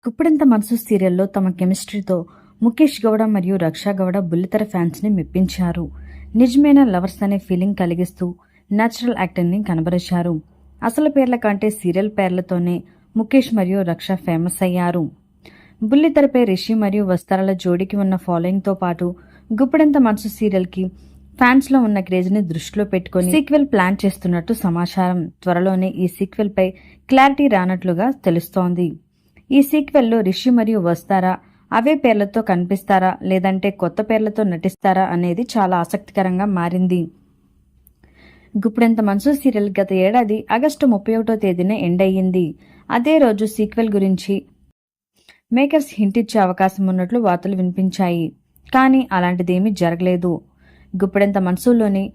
గుప్పెడంత మనసు సీరియల్లో తమ కెమిస్ట్రీతో ముఖేష్ గౌడ మరియు రక్షా గౌడ బుల్లితెర ఫ్యాన్స్ ని మెప్పించారు. నిజమైన లవర్స్ అనే ఫీలింగ్ కలిగిస్తూ నేచురల్ యాక్టింగ్ ని కనబరిచారు. అసలు పేర్ల కంటే సీరియల్ పేర్లతోనే ముఖేష్ మరియు రక్ష ఫేమస్ అయ్యారు. బుల్లితెరపై రిషి మరియు వస్తారాల జోడీకి ఉన్న ఫాలోయింగ్ తో పాటు గుప్పెడంత మనసు సీరియల్ కి ఫ్యాన్స్ లో ఉన్న క్రేజ్ ని దృష్టిలో పెట్టుకుని సీక్వెల్ ప్లాన్ చేస్తున్నట్టు సమాచారం. త్వరలోనే ఈ సీక్వెల్ పై క్లారిటీ రానట్లుగా తెలుస్తోంది. ఈ సీక్వెల్లో రిషి మరియు వస్తారా అవే పేర్లతో కనిపిస్తారా లేదంటే కొత్త పేర్లతో నటిస్తారా అనేది చాలా ఆసక్తికరంగా మారింది. గుప్పెడంత మనసు సీరియల్ గత ఏడాది ఆగస్టు 31వ తేదీన ఎండ్ అయ్యింది. అదే రోజు సీక్వెల్ గురించి మేకర్స్ హింట్ ఇచ్చే అవకాశం ఉన్నట్లు వార్తలు వినిపించాయి. కానీ అలాంటిదేమీ జరగలేదు. గుప్పెడంత మనసులోని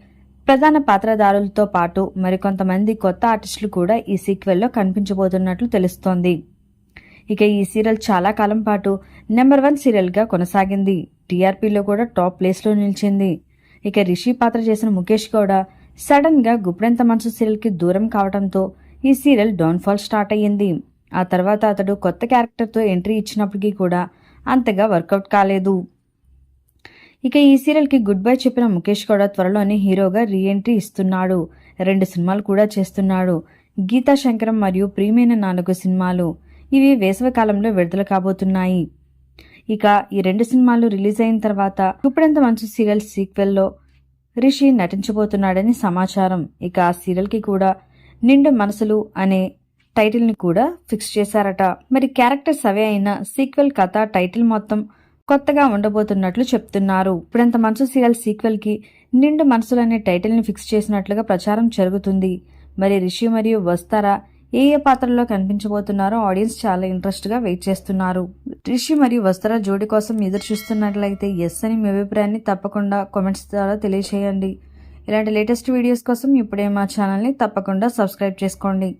ప్రధాన పాత్రధారులతో పాటు మరికొంతమంది కొత్త ఆర్టిస్టులు కూడా ఈ సీక్వెల్లో కనిపించబోతున్నట్లు తెలుస్తోంది. ఇక ఈ సీరియల్ చాలా కాలం పాటు నెంబర్ 1 సీరియల్గా కొనసాగింది. టీఆర్పీలో కూడా టాప్ ప్లేస్లో నిలిచింది. ఇక రిషి పాత్ర చేసిన ముఖేష్ గౌడ సడన్ గా గుప్పెడంత మనసు సీరియల్కి దూరం కావడంతో ఈ సీరియల్ డౌన్ఫాల్ స్టార్ట్ అయ్యింది. ఆ తర్వాత అతడు కొత్త క్యారెక్టర్తో ఎంట్రీ ఇచ్చినప్పటికీ కూడా అంతగా వర్కౌట్ కాలేదు. ఇక ఈ సీరియల్కి గుడ్ బై చెప్పిన ముఖేష్ గౌడ త్వరలోనే హీరోగా రీఎంట్రీ ఇస్తున్నాడు. 2 సినిమాలు కూడా చేస్తున్నాడు. గీతా శంకరం మరియు ప్రియమైన 4 సినిమాలు. ఇవి వేసవి కాలంలో విడుదల కాబోతున్నాయి. ఇక ఈ 2 సినిమాలు రిలీజ్ అయిన తర్వాత గుప్పెడంత మనసు సీరియల్ సీక్వెల్లో రిషి నటించబోతున్నాడని సమాచారం. ఇక ఆ సీరియల్కి కూడా నిండు మనసులు అనే టైటిల్ ని కూడా ఫిక్స్ చేశారట. మరి క్యారెక్టర్స్ అవే అయినా సీక్వెల్ కథ టైటిల్ మొత్తం కొత్తగా ఉండబోతున్నట్లు చెప్తున్నారు. గుప్పెడంత మనసు సీరియల్ సీక్వెల్ కి నిండు మనసులు అనే టైటిల్ ని ఫిక్స్ చేసినట్లుగా ప్రచారం జరుగుతుంది. మరి రిషి మరియు వస్తారా ఏ పాత్రల్లో కనిపించబోతున్నారో ఆడియన్స్ చాలా ఇంట్రెస్ట్ గా వెయిట్ చేస్తున్నారు. రిషి మరియు వస్తారా జోడీ కోసం ఎదురు చూస్తున్నట్లయితే ఎస్ అని మీ అభిప్రాయాన్ని తప్పకుండా కామెంట్స్ ద్వారా తెలియజేయండి. ఇలాంటి లేటెస్ట్ వీడియోస్ కోసం ఇప్పుడే మా ఛానల్ని తప్పకుండా సబ్స్క్రైబ్ చేసుకోండి.